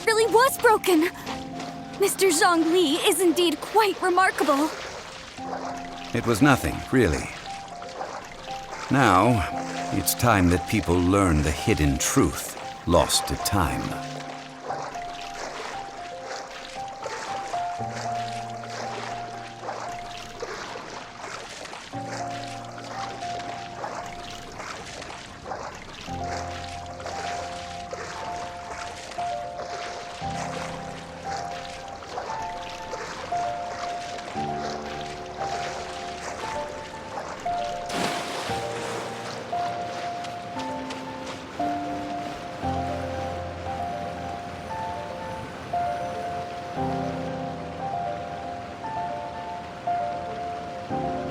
really was broken. Mr. Zhongli is indeed quite remarkable. It was nothing, really. Now, it's time that people learn the hidden truth lost to time.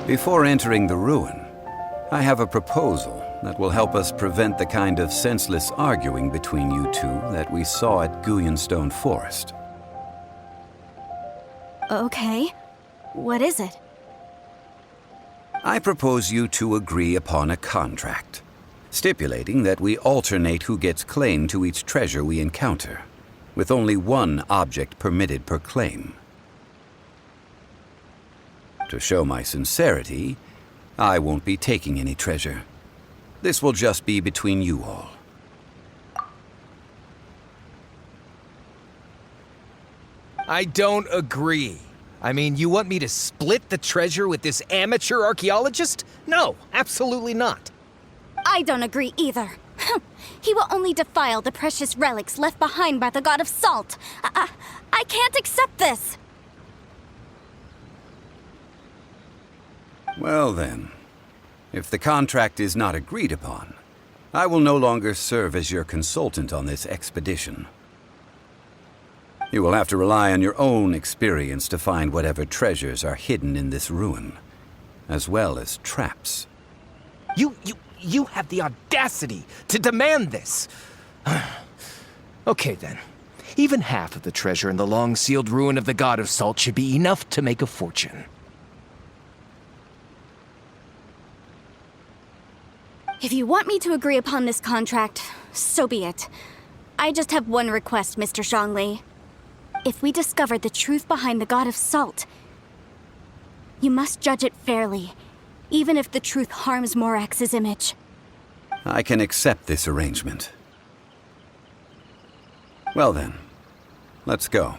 Before entering the ruin, I have a proposal that will help us prevent the kind of senseless arguing between you two that we saw at Guyonstone Forest. Okay. What is it? I propose you two agree upon a contract, stipulating that we alternate who gets claim to each treasure we encounter, with only one object permitted per claim. To show my sincerity, I won't be taking any treasure. This will just be between you all. I don't agree. I mean, you want me to split the treasure with this amateur archaeologist? No, absolutely not. I don't agree either. He will only defile the precious relics left behind by the god of salt. I can't accept this. Well then, if the contract is not agreed upon, I will no longer serve as your consultant on this expedition. You will have to rely on your own experience to find whatever treasures are hidden in this ruin, as well as traps. You have the audacity to demand this. Okay then. Even half of the treasure in the long-sealed ruin of the God of Salt should be enough to make a fortune. If you want me to agree upon this contract, so be it. I just have one request, Mr. Zhongli. If we discover the truth behind the God of Salt, you must judge it fairly, even if the truth harms Morax's image. I can accept this arrangement. Well then, let's go.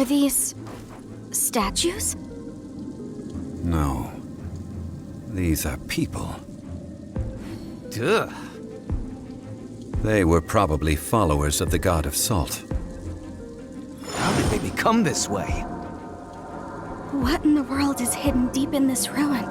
Are these statues? No. These are people. Duh. They were probably followers of the god of salt. How did they become this way? What in the world is hidden deep in this ruin?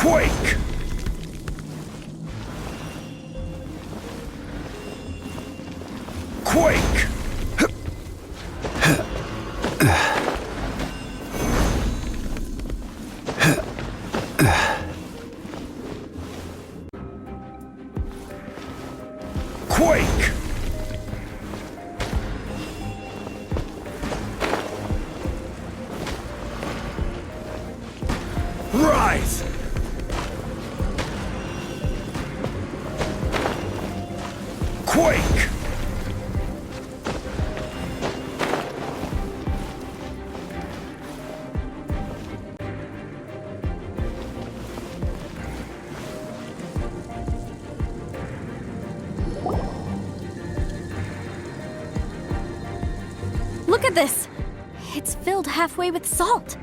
Quake! Quake! Quake! Rise! Quake! Look at this! It's filled halfway with salt.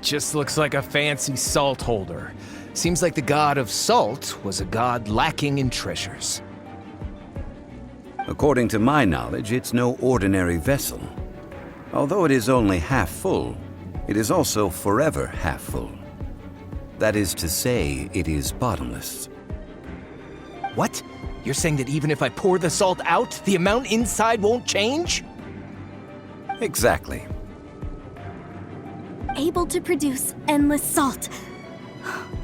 Just looks like a fancy salt holder. Seems like the god of salt was a god lacking in treasures. According to my knowledge, it's no ordinary vessel. Although it is only half full, it is also forever half full. That is to say, it is bottomless. What? You're saying that even if I pour the salt out, the amount inside won't change? Exactly. Able to produce endless salt.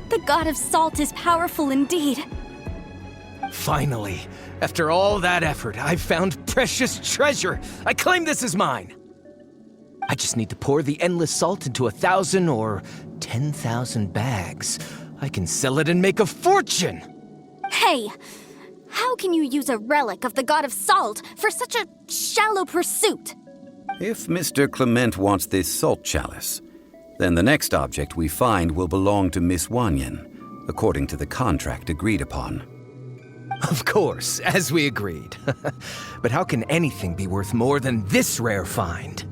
The god of salt is powerful indeed. Finally, after all that effort, I've found precious treasure. I claim this as mine. I just need to pour the endless salt into 1,000 or 10,000 bags. I can sell it and make a fortune. Hey, how can you use a relic of the god of salt for such a shallow pursuit? If Mr. Clement wants this salt chalice, then the next object we find will belong to Miss Wanyan, according to the contract agreed upon. Of course, as we agreed. But how can anything be worth more than this rare find?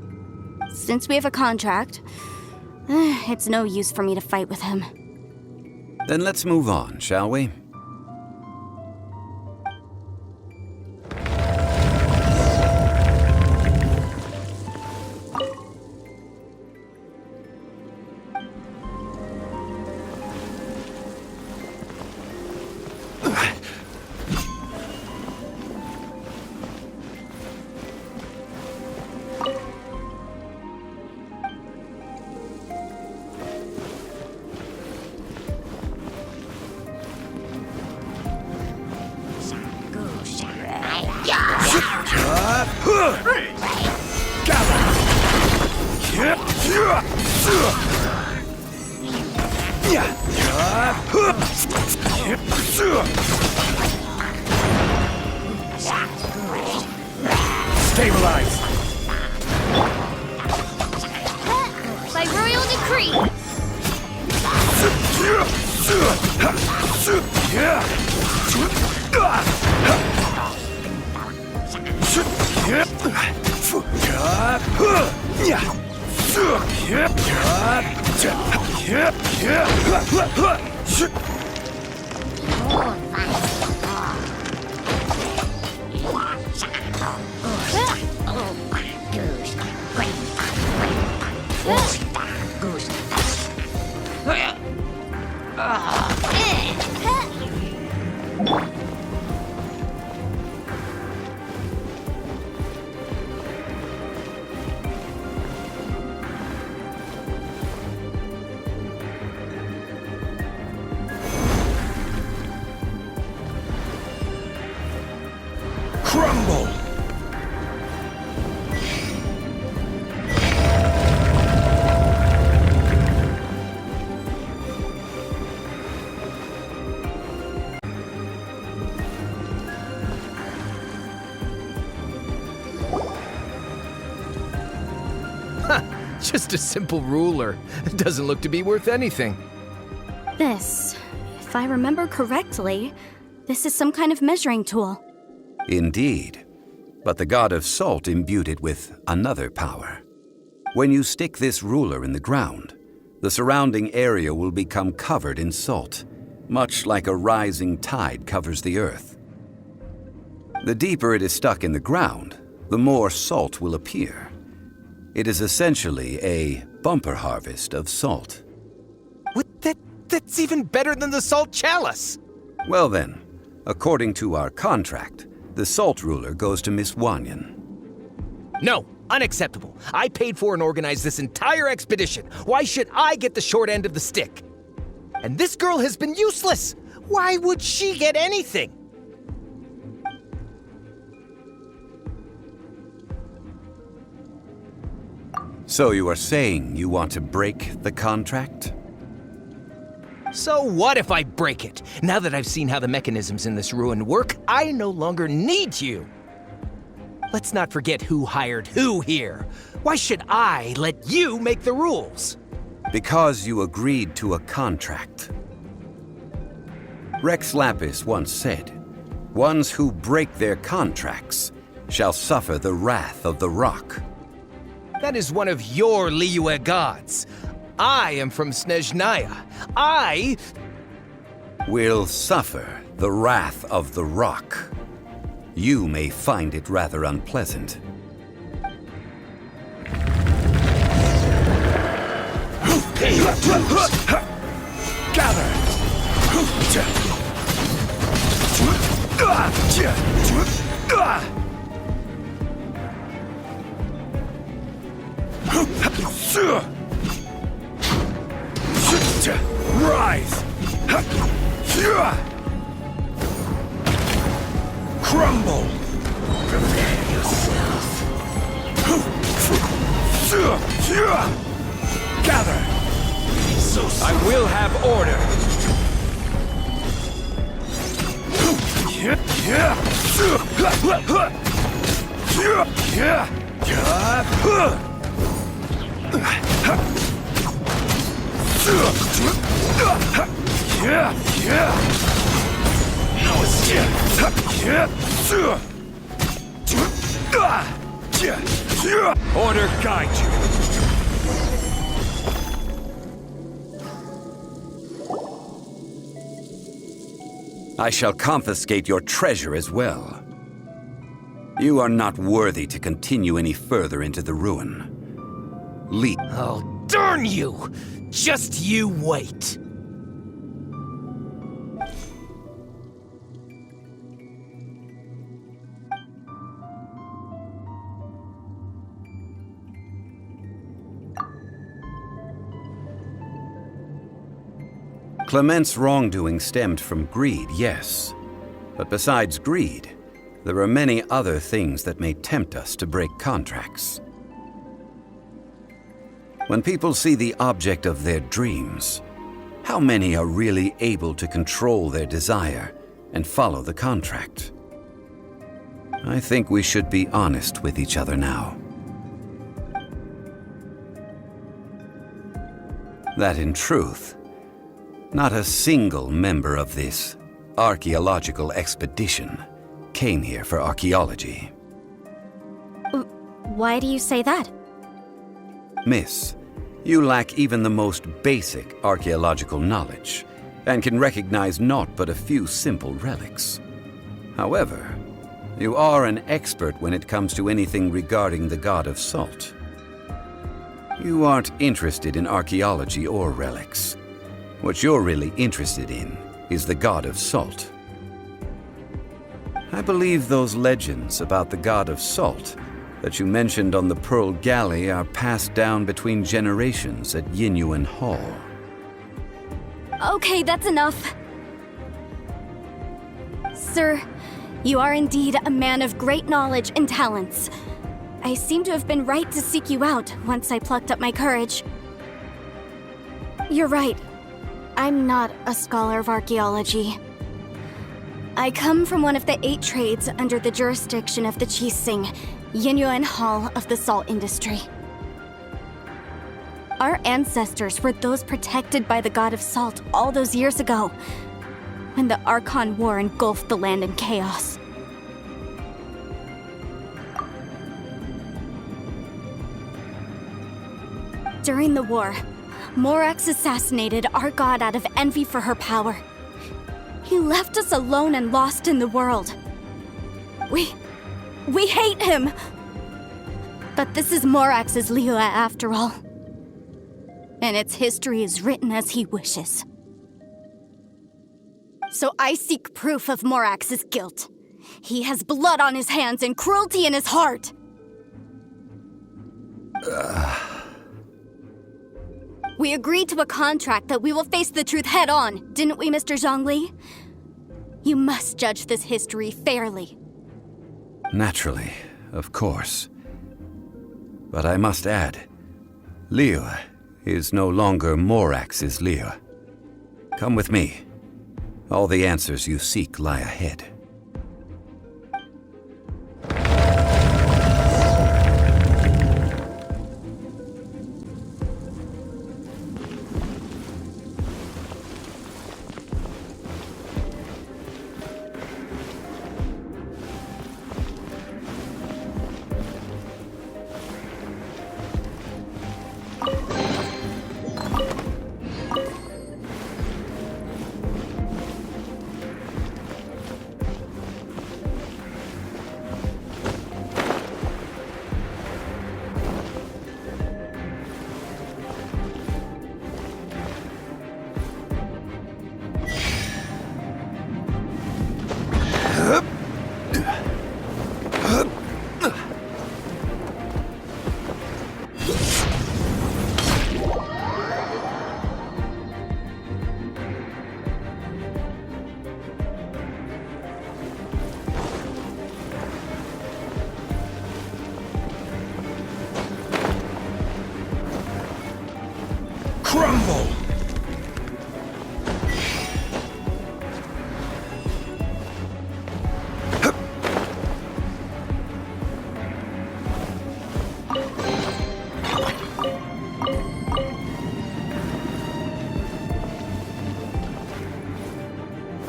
Since we have a contract, it's no use for me to fight with him. Then let's move on, shall we? Stabilize! By royal decree! Crumble! Just a simple ruler. It doesn't look to be worth anything. This, if I remember correctly, this is some kind of measuring tool. Indeed. But the god of salt imbued it with another power. When you stick this ruler in the ground, the surrounding area will become covered in salt, much like a rising tide covers the earth. The deeper it is stuck in the ground, the more salt will appear. It is essentially a bumper harvest of salt. What That's even better than the salt chalice. Well then, according to our contract, the salt ruler goes to Miss Wanyan. No, unacceptable. I paid for and organized this entire expedition. Why should I get the short end of the stick? And this girl has been useless. Why would she get anything? So you are saying you want to break the contract? So what if I break it? Now that I've seen how the mechanisms in this ruin work, I no longer need you. Let's not forget who hired who here. Why should I let you make the rules? Because you agreed to a contract. Rex Lapis once said, "Ones who break their contracts shall suffer the wrath of the rock." That is one of your Liyue gods. I am from Snezhnaya. I will suffer the wrath of the rock. You may find it rather unpleasant. Gather! Rise! Crumble! Prepare yourself. Gather! I will have order! Order guide you! I shall confiscate your treasure as well. You are not worthy to continue any further into the ruin. Leave. Oh, darn you! Just you wait. Clement's wrongdoing stemmed from greed, yes. But besides greed, there are many other things that may tempt us to break contracts. When people see the object of their dreams, how many are really able to control their desire and follow the contract? I think we should be honest with each other now. That in truth, not a single member of this archaeological expedition came here for archaeology. Why do you say that? Miss, you lack even the most basic archaeological knowledge, and can recognize naught but a few simple relics. However, you are an expert when it comes to anything regarding the god of salt. You aren't interested in archaeology or relics. What you're really interested in is the god of salt. I believe those legends about the god of salt that you mentioned on the Pearl Galley are passed down between generations at Yinyuan Hall. Okay, that's enough. Sir, you are indeed a man of great knowledge and talents. I seem to have been right to seek you out once I plucked up my courage. You're right. I'm not a scholar of archaeology. I come from one of the 8 trades under the jurisdiction of the Qixing, Yinyuan Hall of the salt industry. Our ancestors were those protected by the god of salt all those years ago, when the Archon War engulfed the land in chaos. During the war, Morax assassinated our god out of envy for her power. He left us alone and lost in the world. We hate him! But this is Morax's Liyue after all. And its history is written as he wishes. So I seek proof of Morax's guilt. He has blood on his hands and cruelty in his heart. We agreed to a contract that we will face the truth head on, didn't we, Mr. Zhongli? You must judge this history fairly. Naturally, of course. But I must add, Liu is no longer Morax's Liu. Come with me. All the answers you seek lie ahead. Crumble!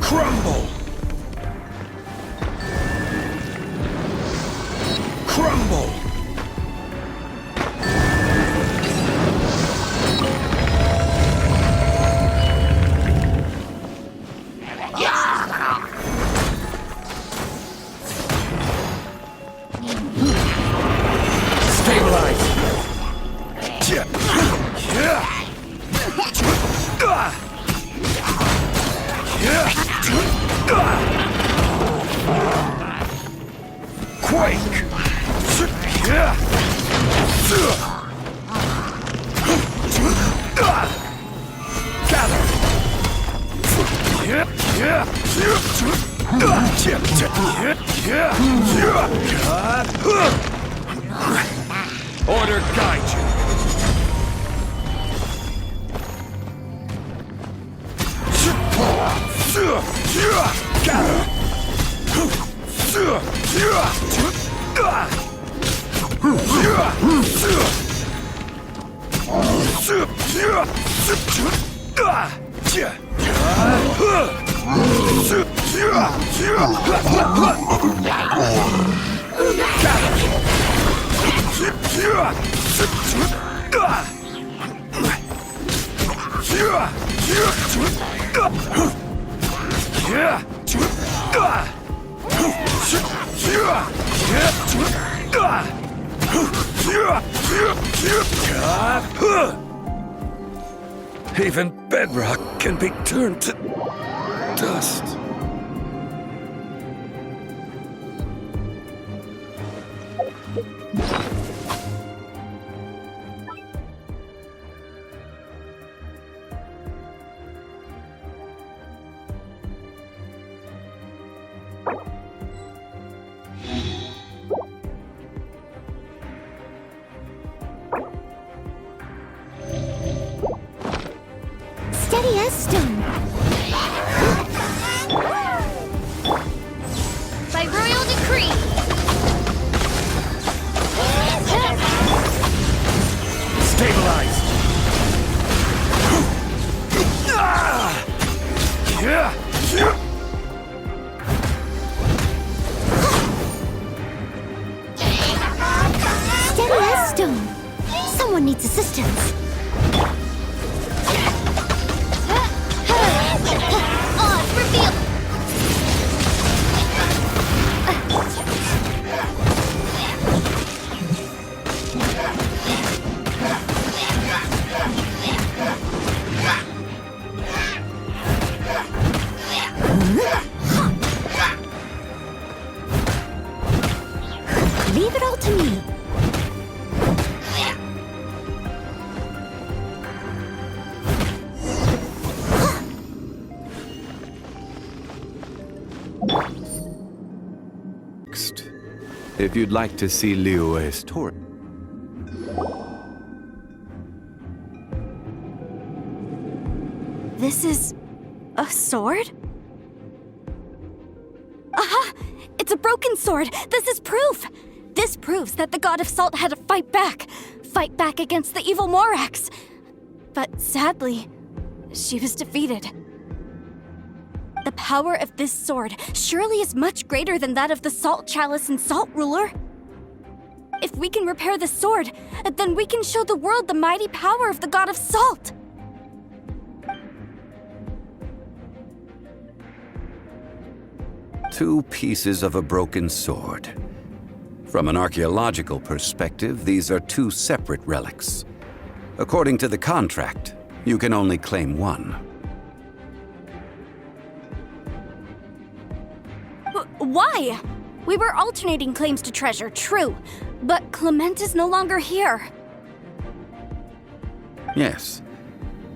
Crumble! Crumble! Quake! Order guide you. Even bedrock can be turned to dust. Steady as stone. By royal decree. Stabilized. Steady as stone. Someone needs assistance. If you'd like to see Leo Historia. This is a sword? Aha! It's a broken sword! This is proof! This proves that the God of Salt had to fight back against the evil Morax. But sadly, she was defeated. The power of this sword surely is much greater than that of the Salt Chalice and Salt Ruler. If we can repair the sword, then we can show the world the mighty power of the God of Salt. Two pieces of a broken sword. From an archaeological perspective, these are two separate relics. According to the contract, you can only claim one. Why? We were alternating claims to treasure, true, but Clement is no longer here. Yes,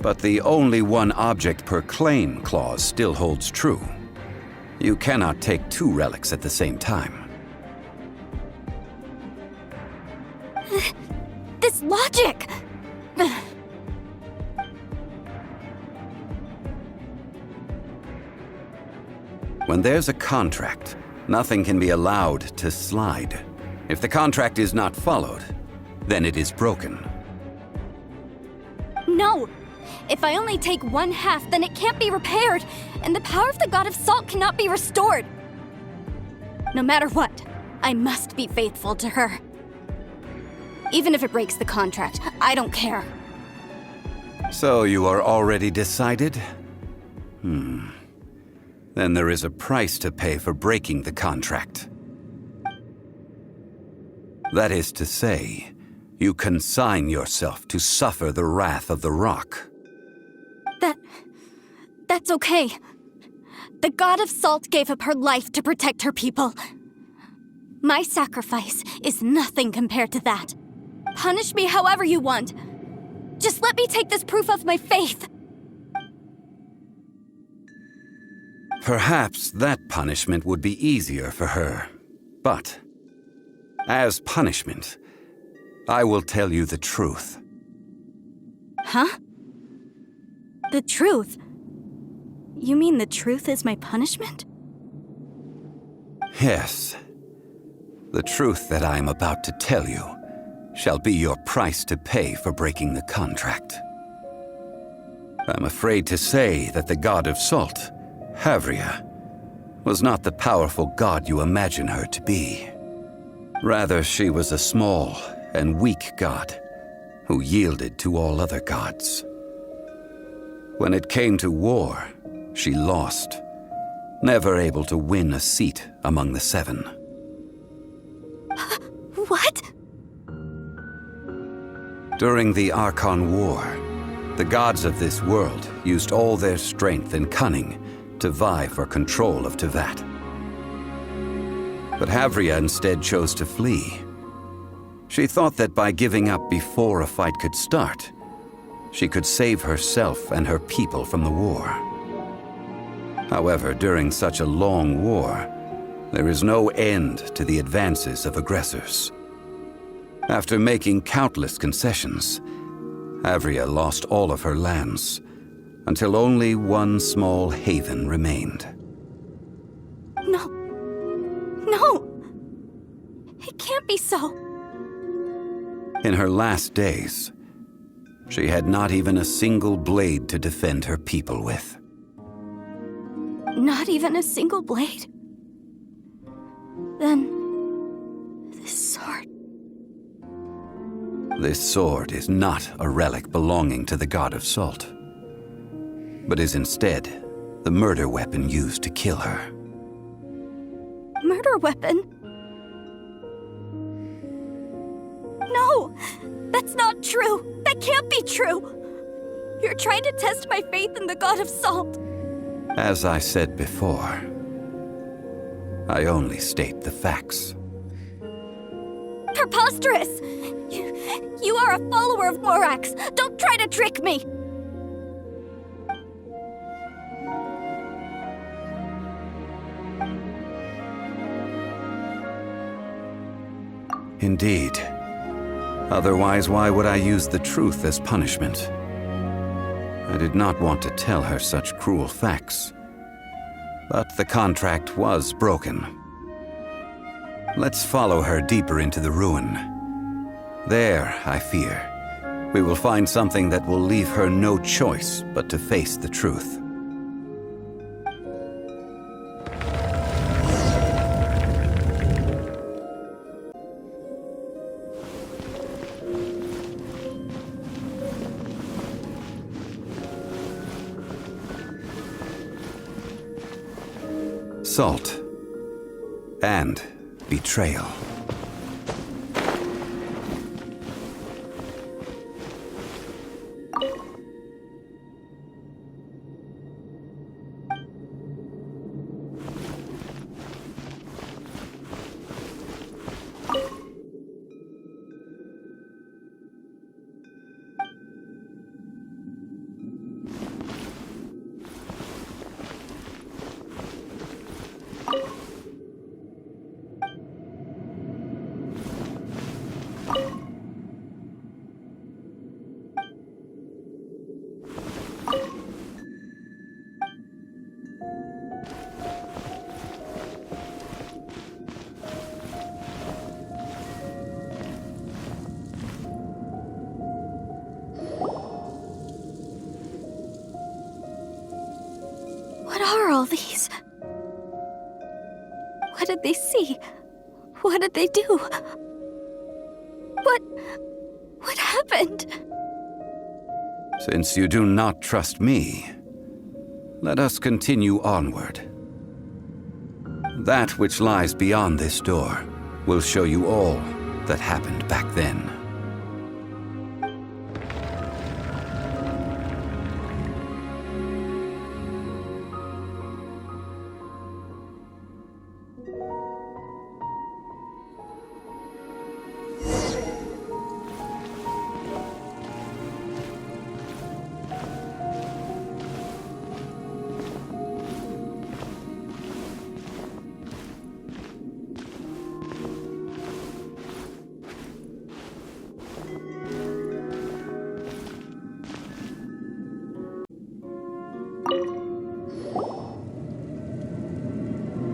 but the only one object per claim clause still holds true. You cannot take two relics at the same time. This logic! When there's a contract, nothing can be allowed to slide. If the contract is not followed, then it is broken. No! If I only take one half, then it can't be repaired, and the power of the God of Salt cannot be restored. No matter what, I must be faithful to her. Even if it breaks the contract, I don't care. So you are already decided? Then there is a price to pay for breaking the contract. That is to say, you consign yourself to suffer the wrath of the rock. That's okay. The God of Salt gave up her life to protect her people. My sacrifice is nothing compared to that. Punish me however you want. Just let me take this proof of my faith. Perhaps that punishment would be easier for her. But, as punishment, I will tell you the truth. Huh? The truth? You mean the truth is my punishment? Yes. The truth that I am about to tell you shall be your price to pay for breaking the contract. I'm afraid to say that the God of Salt, Havria, was not the powerful god you imagine her to be. Rather, she was a small and weak god who yielded to all other gods. When it came to war, she lost, never able to win a seat among the seven. What? During the Archon War, the gods of this world used all their strength and cunning to vie for control of Tevat. But Havria instead chose to flee. She thought that by giving up before a fight could start, she could save herself and her people from the war. However, during such a long war, there is no end to the advances of aggressors. After making countless concessions, Havria lost all of her lands, until only one small haven remained. No. No! It can't be so. In her last days, she had not even a single blade to defend her people with. Not even a single blade? Then, this sword... This sword is not a relic belonging to the God of Salt, but is instead the murder weapon used to kill her. Murder weapon? No! That's not true! That can't be true! You're trying to test my faith in the God of Salt! As I said before, I only state the facts. Preposterous! You are a follower of Morax! Don't try to trick me! Indeed. Otherwise, why would I use the truth as punishment? I did not want to tell her such cruel facts. But the contract was broken. Let's follow her deeper into the ruin. There, I fear, we will find something that will leave her no choice but to face the truth. Salt and betrayal. What are all these? What did they see? What did they do? What happened? Since you do not trust me, let us continue onward. That which lies beyond this door will show you all that happened back then.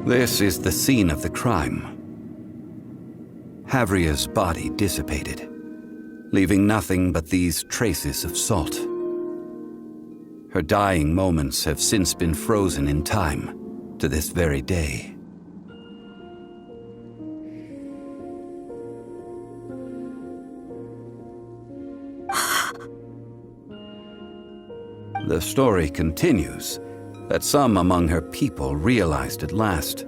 This is the scene of the crime. Havria's body dissipated, leaving nothing but these traces of salt. Her dying moments have since been frozen in time to this very day. The story continues that some among her people realized at last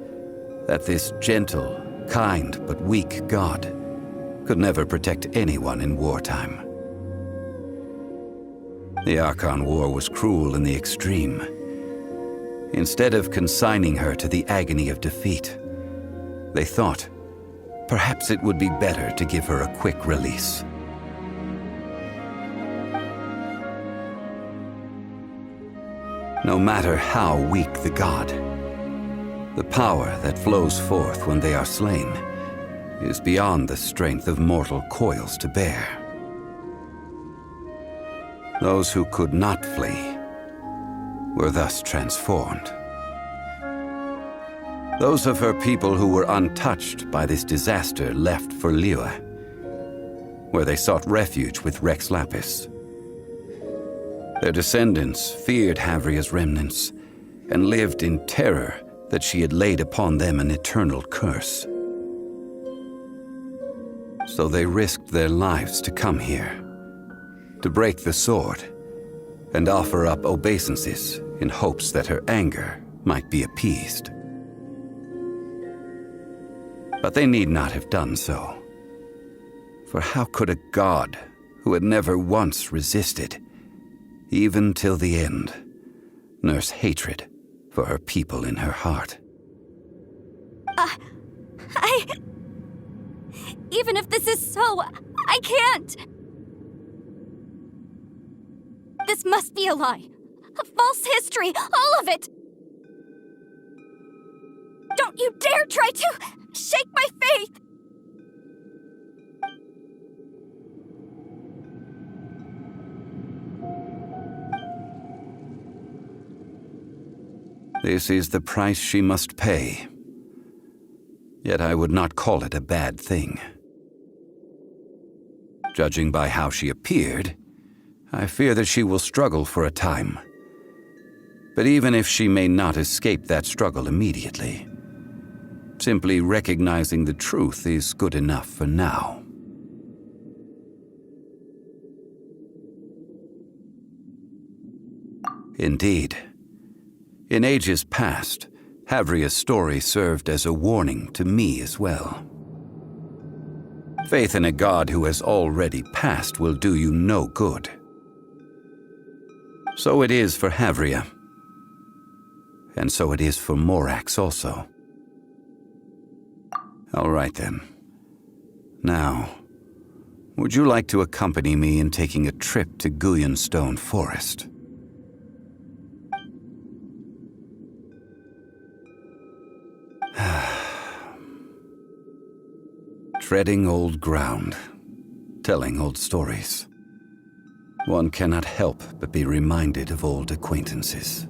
that this gentle, kind, but weak god could never protect anyone in wartime. The Archon War was cruel in the extreme. Instead of consigning her to the agony of defeat, they thought perhaps it would be better to give her a quick release. No matter how weak the god, the power that flows forth when they are slain is beyond the strength of mortal coils to bear. Those who could not flee were thus transformed. Those of her people who were untouched by this disaster left for Liyue, where they sought refuge with Rex Lapis. Their descendants feared Havria's remnants and lived in terror that she had laid upon them an eternal curse. So they risked their lives to come here, to break the sword and offer up obeisances in hopes that her anger might be appeased. But they need not have done so. For how could a god who had never once resisted, even till the end, nurse hatred for her people in her heart? Even if this is so, I can't! This must be a lie. A false history, all of it! Don't you dare try to shake my faith! This is the price she must pay. Yet I would not call it a bad thing. Judging by how she appeared, I fear that she will struggle for a time. But even if she may not escape that struggle immediately, simply recognizing the truth is good enough for now. Indeed, in ages past, Havria's story served as a warning to me as well. Faith in a god who has already passed will do you no good. So it is for Havria. And so it is for Morax also. All right then. Now, would you like to accompany me in taking a trip to Guyanstone Forest? Treading old ground, telling old stories. One cannot help but be reminded of old acquaintances.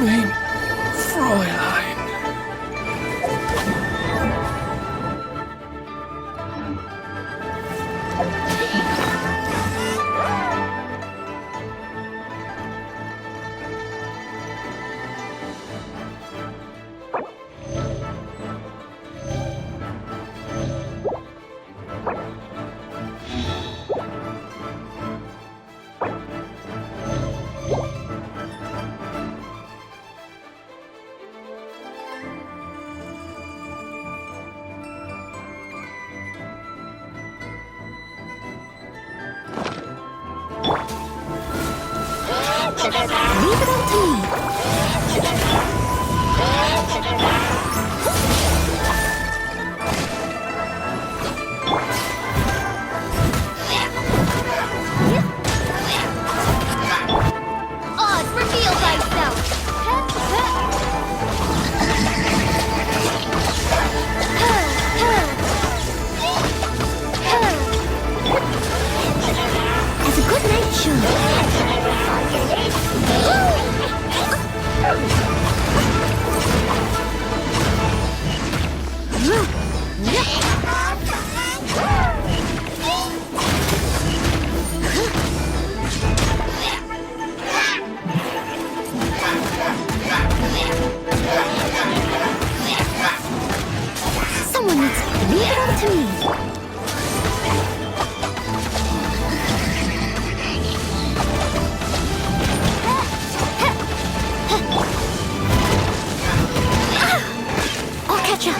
mein Fräulein. Leave it up to me. Oz, reveal thyself. As a good knight should. Someone needs to leave it all to me. I'll catch up.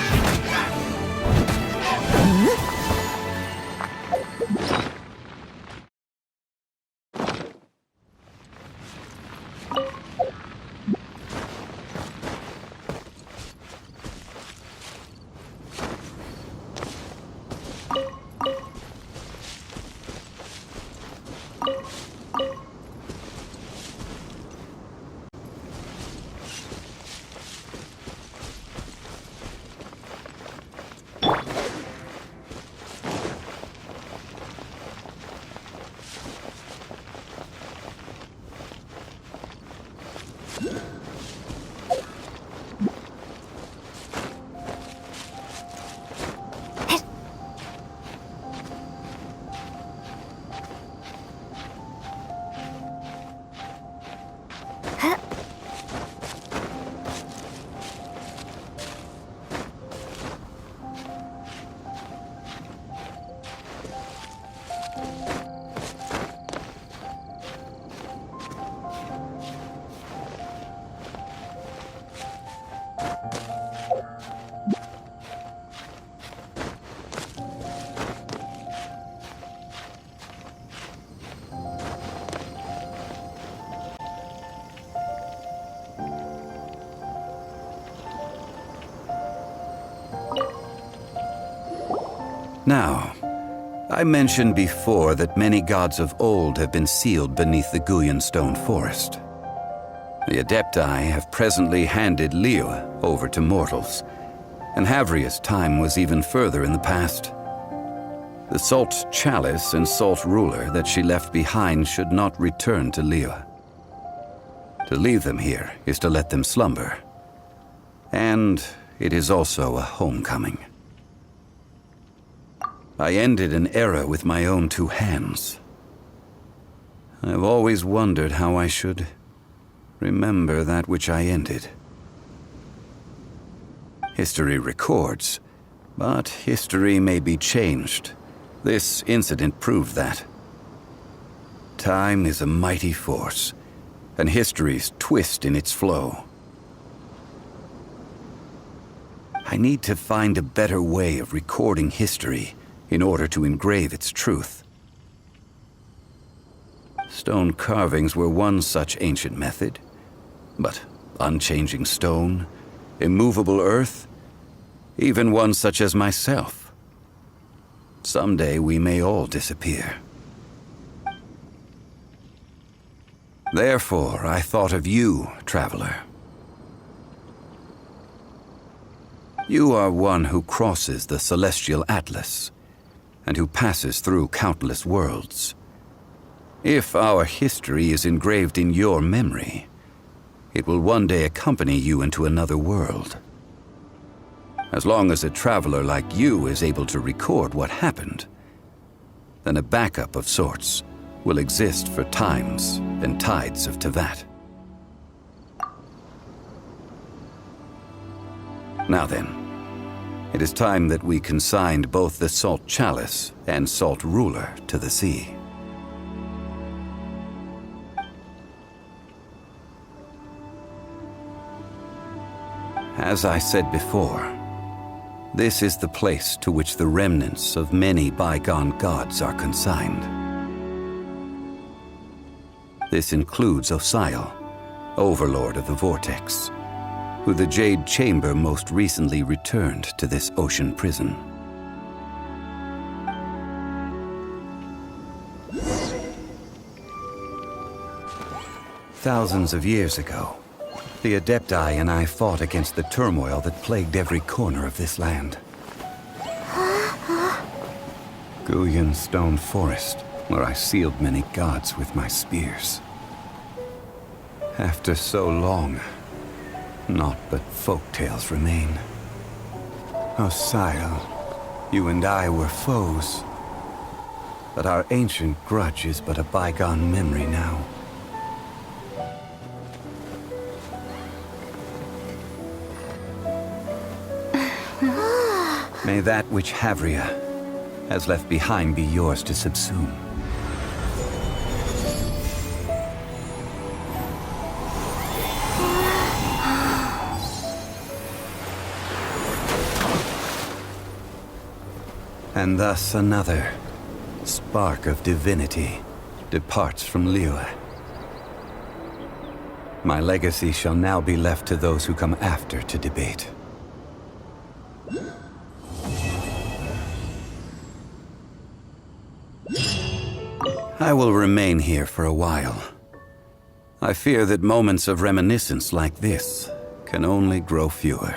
Now, I mentioned before that many gods of old have been sealed beneath the Guyan stone forest. The Adepti have presently handed Liyue over to mortals, and Havria's time was even further in the past. The Salt Chalice and Salt Ruler that she left behind should not return to Liyue. To leave them here is to let them slumber. And it is also a homecoming. I ended an era with my own two hands. I've always wondered how I should remember that which I ended. History records, but history may be changed. This incident proved that. Time is a mighty force, and history's twist in its flow. I need to find a better way of recording history in order to engrave its truth. Stone carvings were one such ancient method, but unchanging stone, immovable earth, even one such as myself. Someday we may all disappear. Therefore, I thought of you, traveler. You are one who crosses the celestial atlas, and who passes through countless worlds. If our history is engraved in your memory, it will one day accompany you into another world. As long as a traveler like you is able to record what happened, then a backup of sorts will exist for times and tides of Tevat. Now then, it is time that we consigned both the Salt Chalice and Salt Ruler to the sea. As I said before, this is the place to which the remnants of many bygone gods are consigned. This includes Osial, Overlord of the Vortex, who the Jade Chamber most recently returned to this ocean prison. Thousands of years ago, the Adepti and I fought against the turmoil that plagued every corner of this land. Guyan Stone Forest, where I sealed many gods with my spears. After so long, naught but folk tales remain. Osial, you and I were foes, but our ancient grudge is but a bygone memory now. May that which Havria has left behind be yours to subsume. And thus another spark of divinity departs from Liyue. My legacy shall now be left to those who come after to debate. I will remain here for a while. I fear that moments of reminiscence like this can only grow fewer.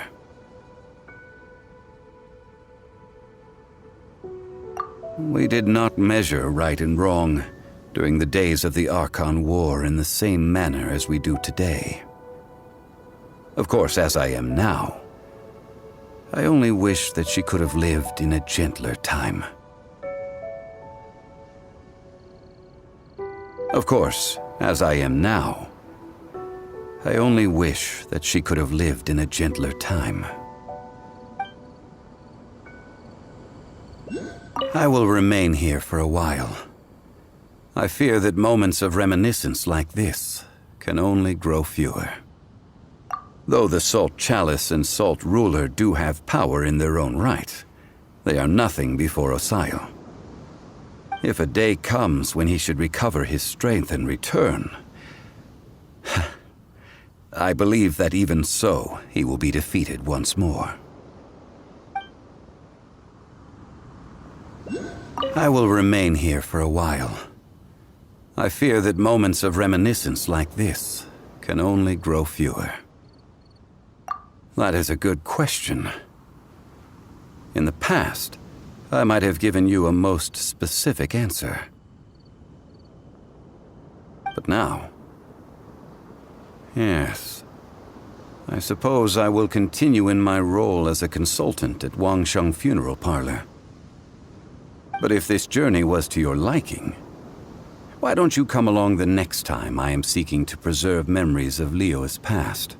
We did not measure right and wrong during the days of the Archon War in the same manner as we do today. Of course, as I am now, I only wish that she could have lived in a gentler time. Of course, as I am now, I only wish that she could have lived in a gentler time. I will remain here for a while. I fear that moments of reminiscence like this can only grow fewer. Though the Salt Chalice and Salt Ruler do have power in their own right, they are nothing before Osial. If a day comes when he should recover his strength and return, I believe that even so, he will be defeated once more. I will remain here for a while. I fear that moments of reminiscence like this can only grow fewer. That is a good question. In the past, I might have given you a most specific answer. But now... yes. I suppose I will continue in my role as a consultant at Wangsheng Funeral Parlor. But if this journey was to your liking, why don't you come along the next time I am seeking to preserve memories of Liyue's past?